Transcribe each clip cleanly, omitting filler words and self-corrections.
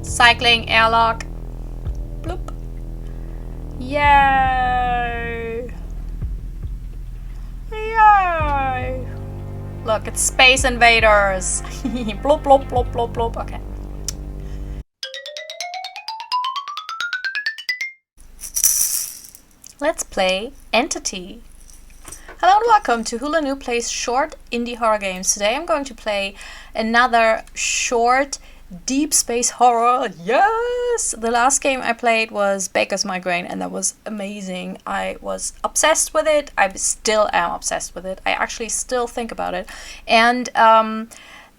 Cycling airlock. Bloop. Yay! Yay! Look, it's Space Invaders. Bloop, bloop, bloop, bloop, bloop. Okay. Let's play Entity. Hello and welcome to Hula Noob Plays short indie horror games. Today I'm going to play another short deep space horror. Yes! The last game I played was Baker's Migraine and that was amazing. I was obsessed with it. I still am obsessed with it. I actually still think about it. And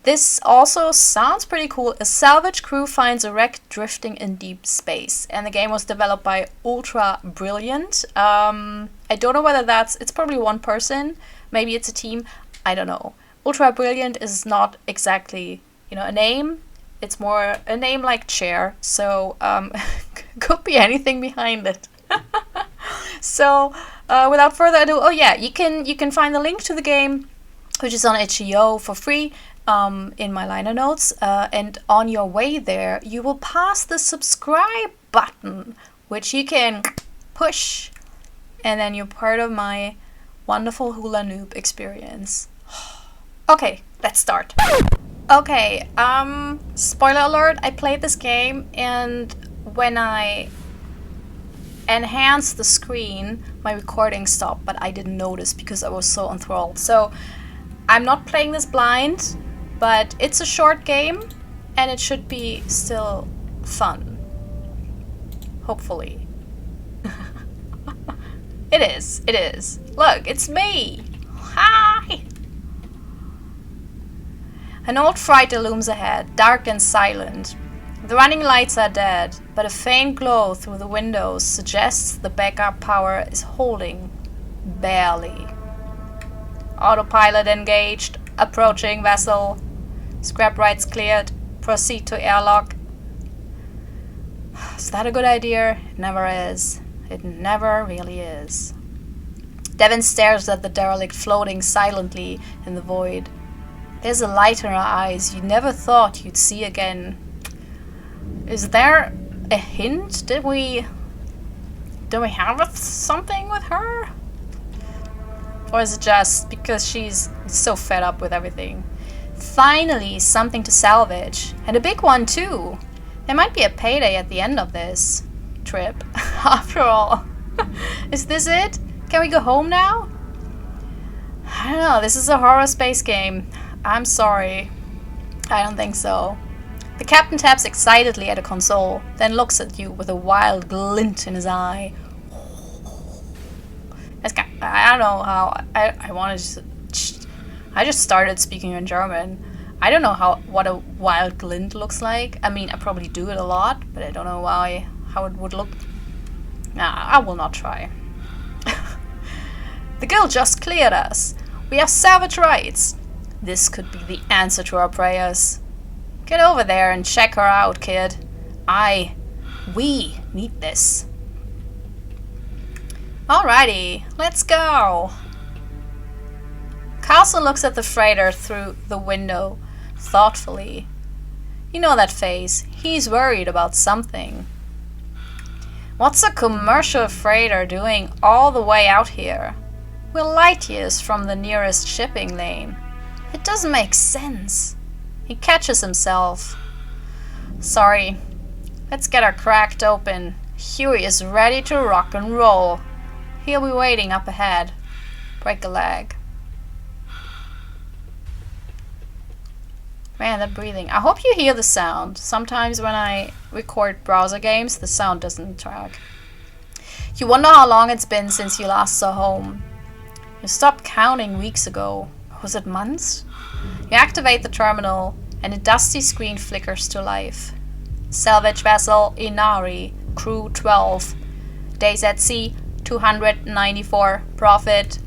this also sounds pretty cool. A salvage crew finds a wreck drifting in deep space. And the game was developed by ultrabrilliant. I don't know whether it's probably one person. Maybe it's a team. I don't know. Ultrabrilliant is not exactly, a name. It's more a name like chair. So, could be anything behind it. So, without further ado, oh yeah, you can find the link to the game, which is on itch.io for free. In my liner notes, and on your way there you will pass the subscribe button, which you can push, and then you're part of my wonderful Hula Noob experience. Okay, let's start. Okay, spoiler alert, I played this game and when I enhanced the screen my recording stopped, but I didn't notice because I was so enthralled. So I'm not playing this blind, but it's a short game and it should be still fun. Hopefully. It is. Look, it's me! Hi! An old freighter looms ahead, dark and silent. The running lights are dead, but a faint glow through the windows suggests the backup power is holding. Barely. Autopilot engaged. Approaching vessel. Scrap rights cleared. Proceed to airlock. Is that a good idea? It never is. It never really is. Devin stares at the derelict floating silently in the void. There's a light in her eyes you never thought you'd see again. Is there a hint? Do we have something with her? Or is it just because she's so fed up with everything? Finally, something to salvage. And a big one, too. There might be a payday at the end of this trip. After all. Is this it? Can we go home now? I don't know. This is a horror space game. I'm sorry. I don't think so. The captain taps excitedly at a console, then looks at you with a wild glint in his eye. I don't know how I wanted to. I just started speaking in German. I don't know what a wild glint looks like. I mean, I probably do it a lot, but I don't know how it would look. Nah, I will not try. The guild just cleared us. We have salvage rights. This could be the answer to our prayers. Get over there and check her out, kid. We need this. Alrighty, let's go. Carlson looks at the freighter through the window, thoughtfully. You know that face. He's worried about something. What's a commercial freighter doing all the way out here? We're light years from the nearest shipping lane. It doesn't make sense. He catches himself. Sorry. Let's get her cracked open. Huey is ready to rock and roll. He'll be waiting up ahead. Break a leg. Man, that breathing. I hope you hear the sound. Sometimes when I record browser games, the sound doesn't track. You wonder how long it's been since you last saw home. You stopped counting weeks ago. Was it months? You activate the terminal, and a dusty screen flickers to life. Salvage vessel Inari, crew 12. Days at sea, 294. Profit.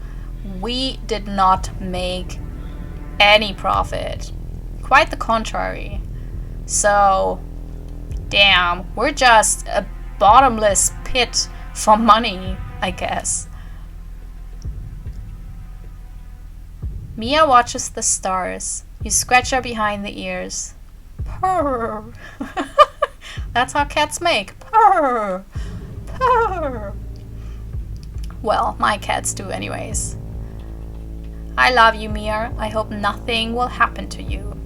We did not make any profit. Quite the contrary. So, damn, we're just a bottomless pit for money, I guess. Mia watches the stars. You scratch her behind the ears. Purr. That's how cats make. Purr! Purr! Well, my cats do anyways. I love you, Mir. I hope nothing will happen to you.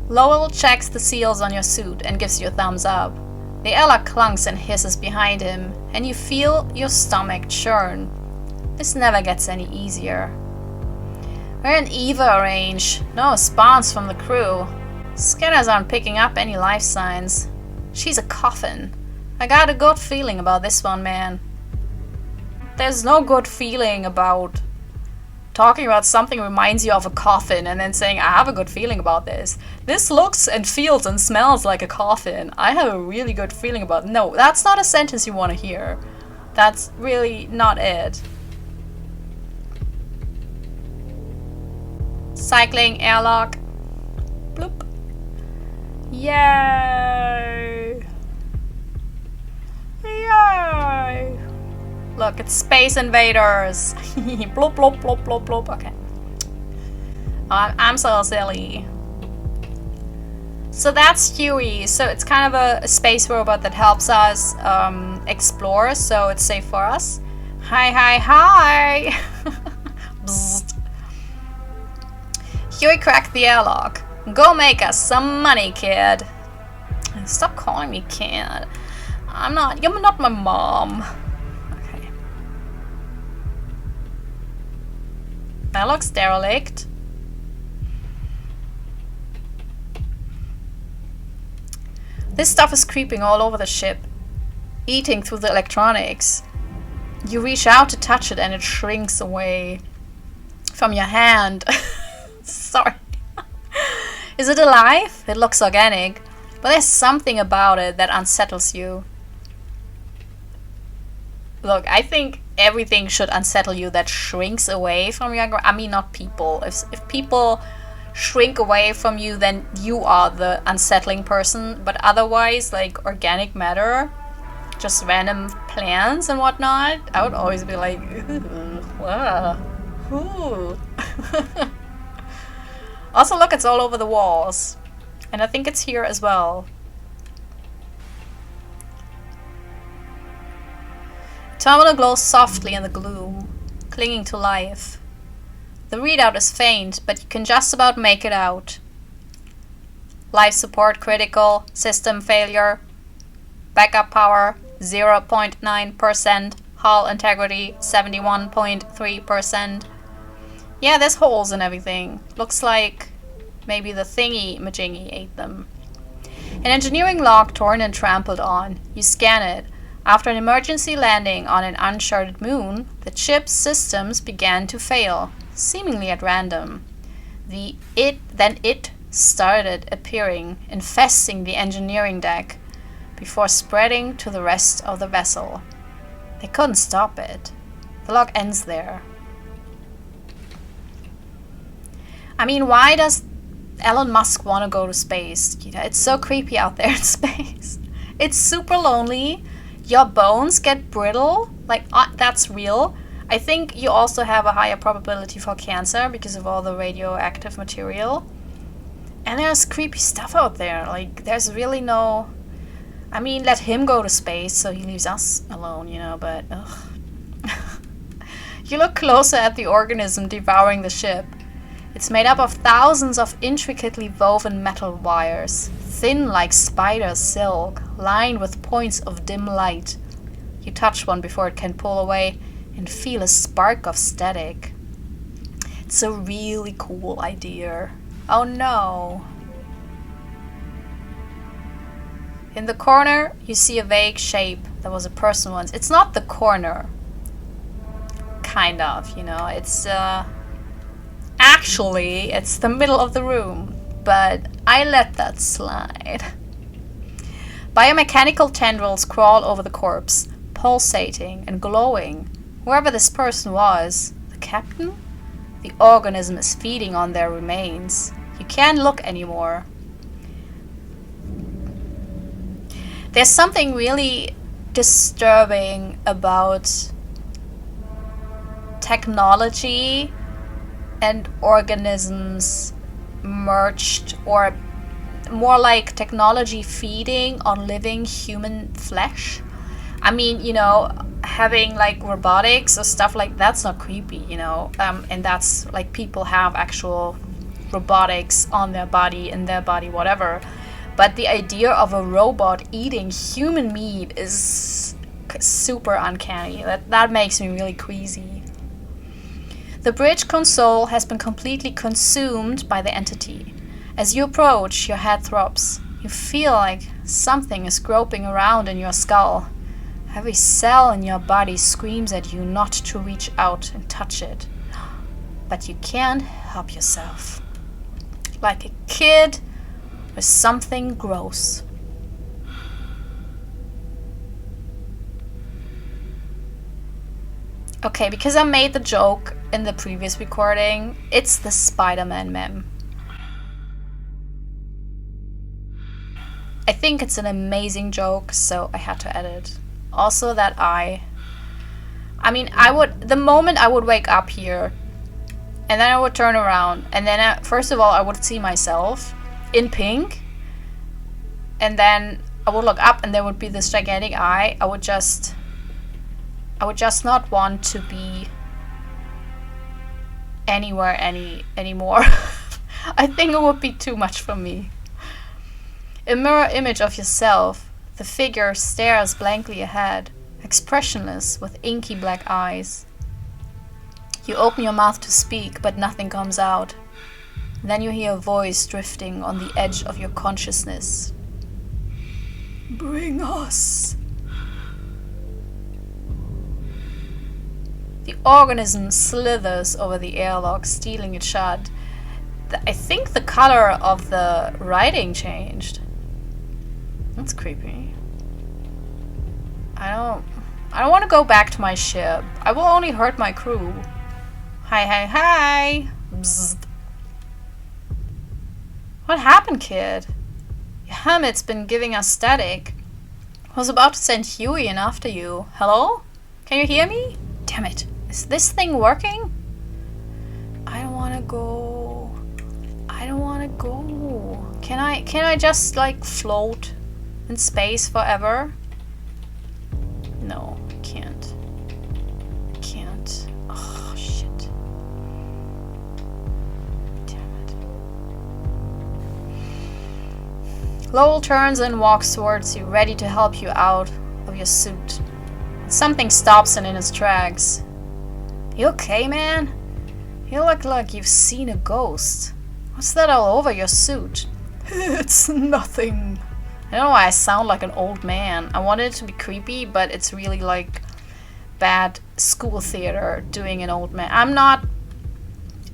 Lowell checks the seals on your suit and gives you a thumbs up. The Ella clunks and hisses behind him, and you feel your stomach churn. This never gets any easier. We're in Eva range. No response from the crew. Scanners aren't picking up any life signs. She's a coffin. I got a good feeling about this one, man. There's no good feeling about talking about something reminds you of a coffin and then saying, I have a good feeling about this. This looks and feels and smells like a coffin. I have a really good feeling about it. No, that's not a sentence you want to hear. That's really not it. Cycling airlock. Bloop. Yay! Yay! Look, it's Space Invaders. Bloop, bloop, bloop, bloop, bloop. Okay. I'm so silly. So that's Huey. So it's kind of a space robot that helps us explore, so it's safe for us. Hi, hi, hi! Bzzzt. Huey cracked the airlock. Go make us some money, kid. Stop calling me kid. You're not my mom. Okay. That looks derelict. This stuff is creeping all over the ship, eating through the electronics. You reach out to touch it and it shrinks away from your hand. Sorry. Is it alive? It looks organic, but there's something about it that unsettles you. Look, I think everything should unsettle you that shrinks away from your... I mean, not people. If people shrink away from you, then you are the unsettling person. But otherwise, like organic matter, just random plants and whatnot, I would always be like, ooh, wow, ooh. Also, look, it's all over the walls. And I think it's here as well. Terminal glows softly in the gloom, clinging to life. The readout is faint, but you can just about make it out. Life support critical, system failure, backup power 0.9%, hull integrity 71.3%. Yeah, there's holes and everything. Looks like maybe the thingy-majingy ate them. An engineering log torn and trampled on. You scan it. After an emergency landing on an uncharted moon, the ship's systems began to fail, seemingly at random. Then it started appearing, infesting the engineering deck, before spreading to the rest of the vessel. They couldn't stop it. The log ends there. I mean, why does Elon Musk want to go to space? You know, it's so creepy out there in space. It's super lonely. Your bones get brittle. Like, that's real. I think you also have a higher probability for cancer because of all the radioactive material. And there's creepy stuff out there. Like, there's really no... I mean, let him go to space so he leaves us alone, you know, but... Ugh. You look closer at the organism devouring the ship. It's made up of thousands of intricately woven metal wires, thin like spider silk, lined with points of dim light. You touch one before it can pull away and feel a spark of static. It's a really cool idea. Oh no. In the corner, you see a vague shape that was a person once. It's not the corner. Kind of, you know, it's actually, it's the middle of the room, but I let that slide. Biomechanical tendrils crawl over the corpse, pulsating and glowing. Whoever this person was, the captain? The organism is feeding on their remains. You can't look anymore. There's something really disturbing about technology and organisms merged, or more like technology feeding on living human flesh. I mean, you know, having like robotics or stuff like that's not creepy, you know, and that's like people have actual robotics on their body, in their body, whatever. But the idea of a robot eating human meat is super uncanny. That makes me really queasy. The bridge console has been completely consumed by the entity. As you approach, your head throbs. You feel like something is groping around in your skull. Every cell in your body screams at you not to reach out and touch it. But you can't help yourself. Like a kid with something gross. Okay, because I made the joke in the previous recording, it's the Spider-Man meme. I think it's an amazing joke, so I had to edit. Also that I mean, the moment I would wake up here, and then I would turn around, and then first of all, I would see myself in pink, and then I would look up, and there would be this gigantic eye. I would just not want to be anywhere anymore. I think it would be too much for me. A mirror image of yourself, the figure stares blankly ahead, expressionless with inky black eyes. You open your mouth to speak, but nothing comes out. Then you hear a voice drifting on the edge of your consciousness. Bring us. The organism slithers over the airlock, stealing it shut. I think the color of the writing changed. That's creepy. I don't want to go back to my ship. I will only hurt my crew. Hi. Bzzzt. What happened, kid? Your helmet's been giving us static. I was about to send Huey in after you. Hello? Can you hear me? Damn it. Is this thing working? I don't want to go. Can I just like float in space forever? No, I can't. Oh, shit. Damn it. Lowell turns and walks towards you, ready to help you out of your suit. Something stops him in his tracks. You okay, man? You look like you've seen a ghost. What's that all over your suit? It's nothing. I don't know why I sound like an old man. I wanted it to be creepy, but it's really like bad school theater doing an old man.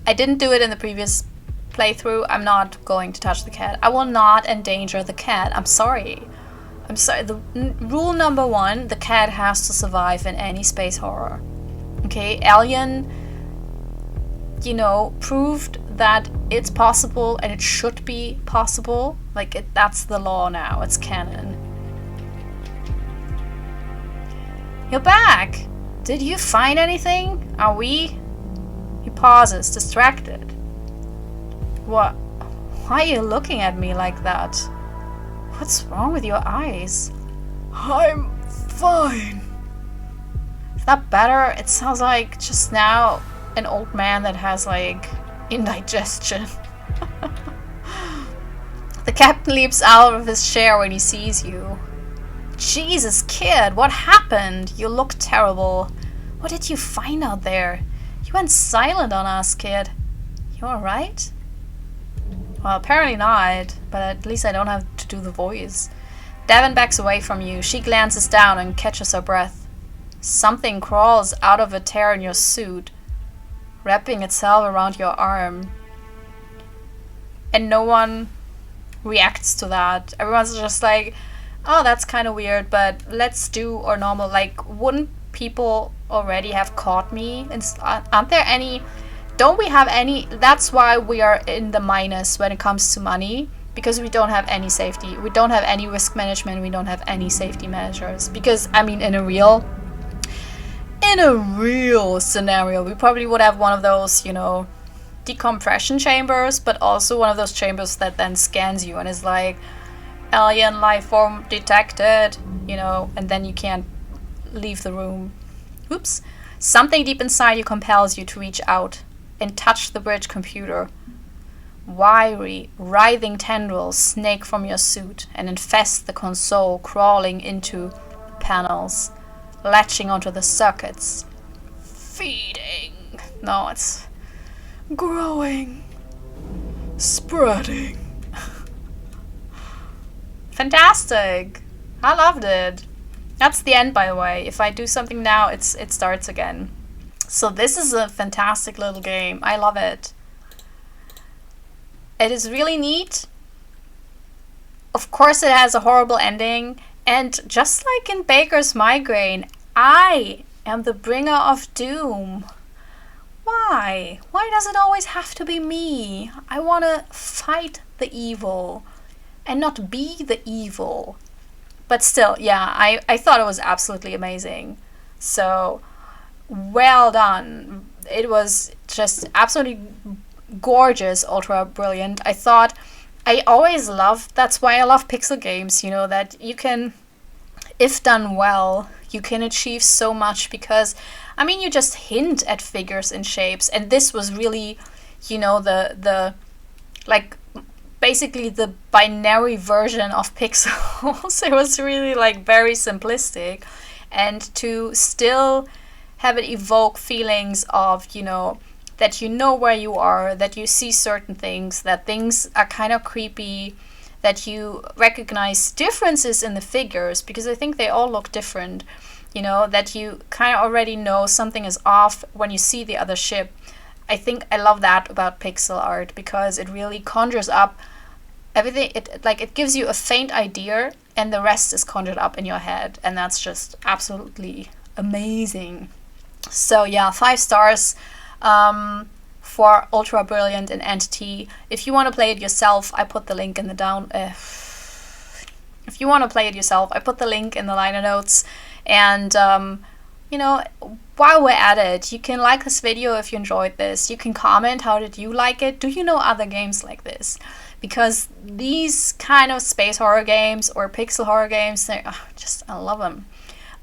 I didn't do it in the previous playthrough. I'm not going to touch the cat. I will not endanger the cat. I'm sorry. The rule number 1, the cat has to survive in any space horror. Okay, Alien, you know, proved that it's possible and it should be possible. Like, that's the law now. It's canon. You're back! Did you find anything? Are we? He pauses, distracted. What? Why are you looking at me like that? What's wrong with your eyes? I'm fine. Is that better? It sounds like just now an old man that has like indigestion. The captain leaps out of his chair when he sees you. Jesus, kid, what happened? You look terrible. What did you find out there? You went silent on us, kid. You alright? Well, apparently not, but at least I don't have to do the voice. Devon backs away from you. She glances down and catches her breath. Something crawls out of a tear in your suit, wrapping itself around your arm. And no one reacts to that. Everyone's just like, oh, that's kind of weird, but let's do our normal. Like, wouldn't people already have caught me? And aren't there any? Don't we have any? That's why we are in the minus when it comes to money, because we don't have any safety. We don't have any risk management. We don't have any safety measures. Because, I mean, in a real scenario, we probably would have one of those, you know, decompression chambers, but also one of those chambers that then scans you and is like, alien life form detected, you know, and then you can't leave the room. Oops. Something deep inside you compels you to reach out and touch the bridge computer. Wiry, writhing tendrils snake from your suit and infest the console, crawling into panels, latching onto the circuits. Feeding. No, it's growing. Spreading. Fantastic. I loved it. That's the end, by the way. If I do something now, it starts again. So this is a fantastic little game. I love it. It is really neat. Of course it has a horrible ending. And just like in Baker's Migraine, I am the bringer of doom. Why? Why does it always have to be me? I want to fight the evil and not be the evil. But still, yeah, I thought it was absolutely amazing. So, well done. It was just absolutely gorgeous, ultra brilliant. I always love, that's why I love pixel games, you know, that you can, if done well, you can achieve so much because, I mean, you just hint at figures and shapes, and this was really, you know, the like, basically the binary version of pixels. It was really like very simplistic, and to still have it evoke feelings of, you know, that you know where you are, that you see certain things, that things are kind of creepy, that you recognize differences in the figures, because I think they all look different, you know, that you kind of already know something is off when you see the other ship. I think I love that about pixel art, because it really conjures up everything. It gives you a faint idea and the rest is conjured up in your head, and that's just absolutely amazing. So yeah, 5 stars for Ultra Brilliant and Entity. If you want to play it yourself, I put the link in the if you want to play it yourself, I put the link in the liner notes. And you know, while we're at it, you can like this video if you enjoyed this. You can comment, how did you like it? Do you know other games like this? Because these kind of space horror games or pixel horror games, I love them.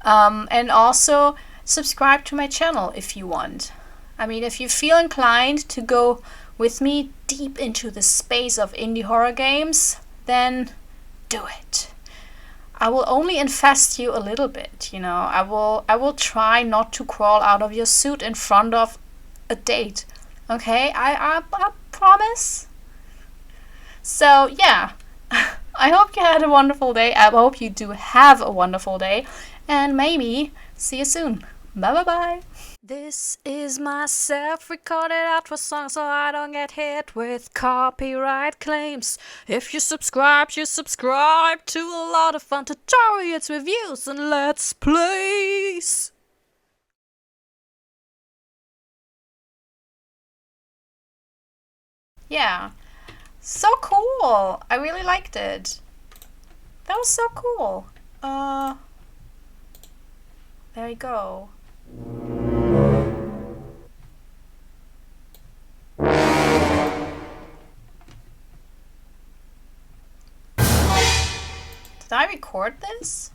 And also subscribe to my channel if you want. I mean, if you feel inclined to go with me deep into the space of indie horror games, then do it. I will only infest you a little bit, you know. I will try not to crawl out of your suit in front of a date. Okay? I promise. So, yeah. I hope you had a wonderful day. I hope you do have a wonderful day. And maybe see you soon. Bye bye bye. This is my self-recorded outro song so I don't get hit with copyright claims. If you subscribe to a lot of fun tutorials, reviews, and let's plays. Yeah, so cool. I really liked it. That was so cool. There you go. Did I record this?